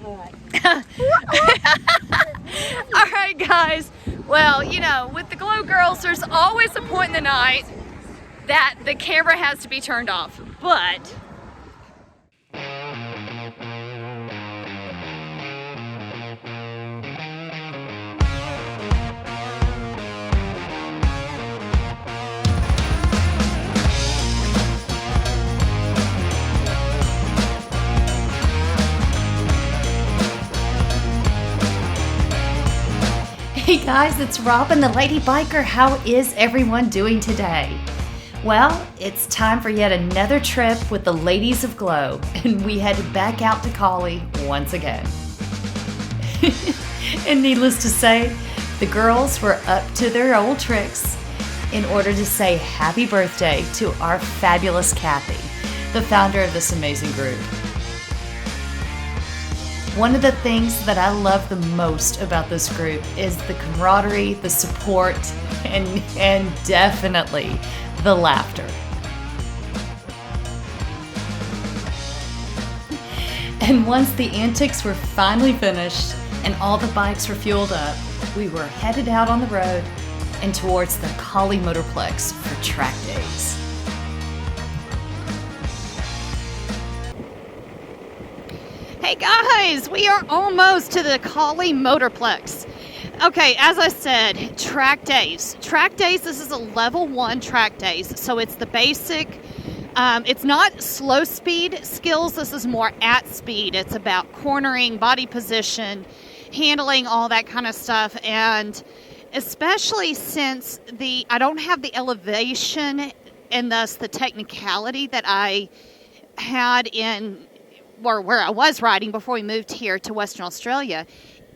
All right, guys. Well, you know, with the Glow Girls, there's always a point in the night that the camera has to be turned off. But hey guys, it's Robin, the Lady Biker. How is everyone doing today? Well, it's time for yet another trip with the Ladies of Glow, and we headed back out to Collie once again. And needless to say, the girls were up to their old tricks in order to say happy birthday to our fabulous Kathy, the founder of this amazing group. One of the things that I love the most about this group is the camaraderie, the support, and definitely the laughter. And once the antics were finally finished and all the bikes were fueled up, we were headed out on the road and towards the Collie Motorplex for TrakDayz. hey guys, we are almost to the Collie Motorplex. Okay, as I said, TrakDayz. TrakDayz, this is a level 1 TrakDayz, so it's the basic. It's not slow speed skills, this is more at speed. It's about cornering, body position, handling, all that kind of stuff. And especially since I don't have the elevation and thus the technicality that I had where I was riding before we moved here to Western Australia.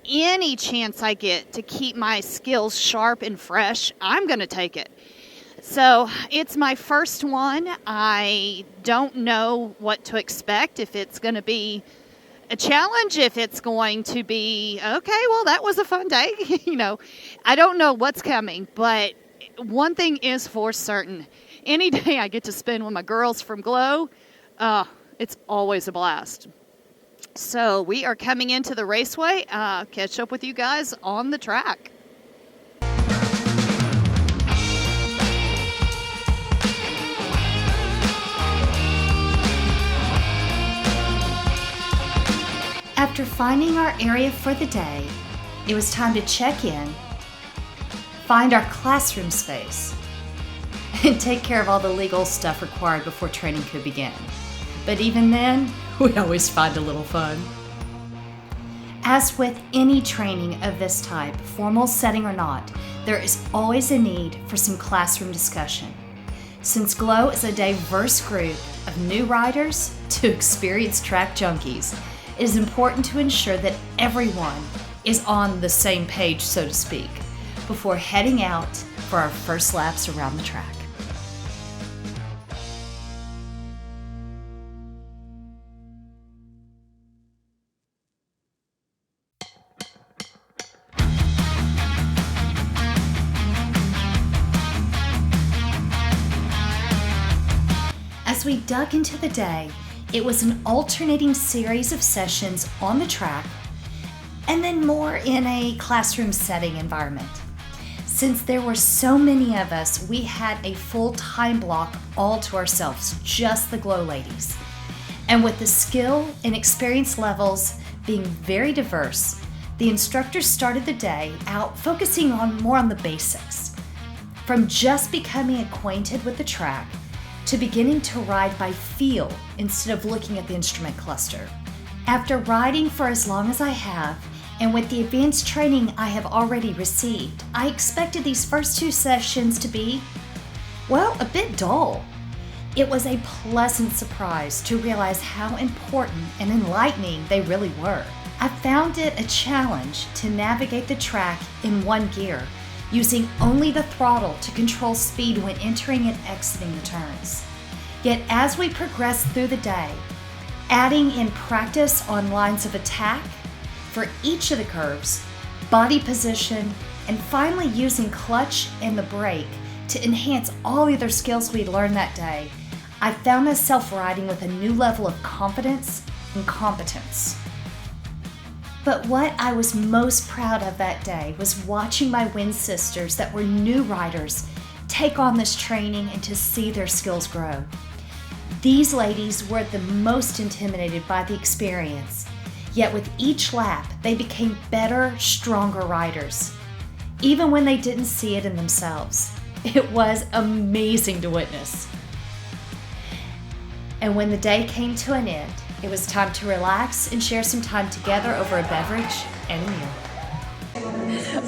Any chance I get to keep my skills sharp and fresh, I'm going to take it. So it's my first one. I don't know what to expect, if it's going to be a challenge, if it's going to be, okay, well, that was a fun day. You know, I don't know what's coming, but one thing is for certain. Any day I get to spend with my girls from Glow, it's always a blast. So we are coming into the raceway. Catch up with you guys on the track. After finding our area for the day, it was time to check in, find our classroom space, and take care of all the legal stuff required before training could begin. But even then, we always find a little fun. As with any training of this type, formal setting or not, there is always a need for some classroom discussion. Since Glow is a diverse group of new riders to experienced track junkies, it is important to ensure that everyone is on the same page, so to speak, before heading out for our first laps around the track. As we dug into the day, it was an alternating series of sessions on the track and then more in a classroom setting environment. Since there were so many of us, we had a full time block all to ourselves, just the Glow ladies. And with the skill and experience levels being very diverse, the instructors started the day out focusing more on the basics. From just becoming acquainted with the track to beginning to ride by feel instead of looking at the instrument cluster. After riding for as long as I have, and with the advanced training I have already received, I expected these first 2 sessions to be, well, a bit dull. It was a pleasant surprise to realize how important and enlightening they really were. I found it a challenge to navigate the track in one gear, using only the throttle to control speed when entering and exiting the turns. Yet as we progressed through the day, adding in practice on lines of attack for each of the curves, body position, and finally using clutch and the brake to enhance all the other skills we learned that day, I found myself riding with a new level of confidence and competence. But what I was most proud of that day was watching my Win sisters that were new riders take on this training and to see their skills grow. These ladies were the most intimidated by the experience, yet with each lap, they became better, stronger riders, even when they didn't see it in themselves. It was amazing to witness. And when the day came to an end, it was time to relax and share some time together over a beverage and a meal.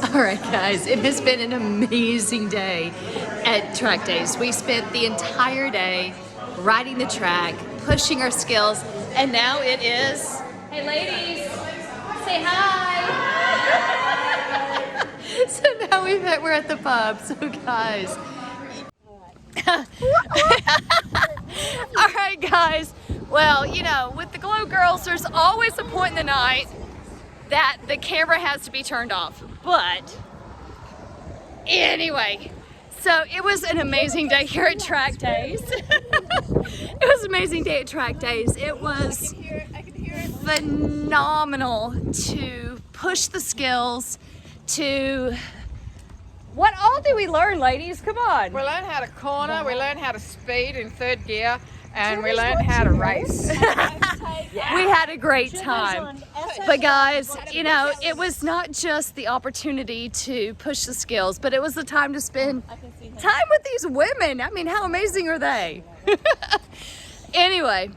All right, guys, it has been an amazing day at TrakDayz. We spent the entire day riding the track, pushing our skills, and now it is... Hey, ladies, say hi. So now we're at the pub, so guys. All right, guys. Well, you know, with the Glow Girls, there's always a point in the night that the camera has to be turned off. But anyway, so it was an amazing day here at TrakDayz. It was an amazing day at TrakDayz. It was phenomenal to push the skills, to... What all did we learn, ladies? Come on. We learned how to corner, we learned how to speed in third gear, and we learned how to race. We had a great time. But guys, you know, it was not just the opportunity to push the skills, but it was the time to spend time with these women. I mean, how amazing are they? Anyway,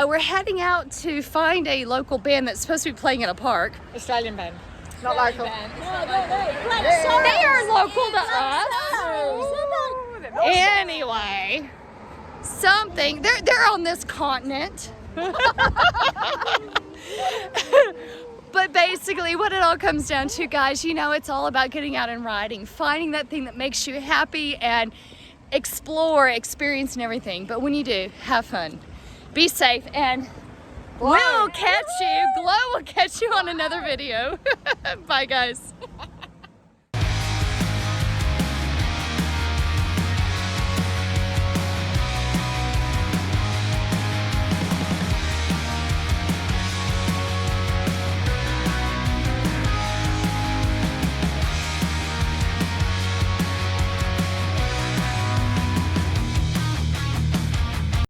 we're heading out to find a local band that's supposed to be playing in a park. Australian band, not local. They are local to us. Anyway, something, they're on this continent. But basically what it all comes down to, guys, you know, it's all about getting out and riding, finding that thing that makes you happy and explore, experience and everything. But when you do, have fun, be safe, and Glow will catch you on another video. Bye, guys.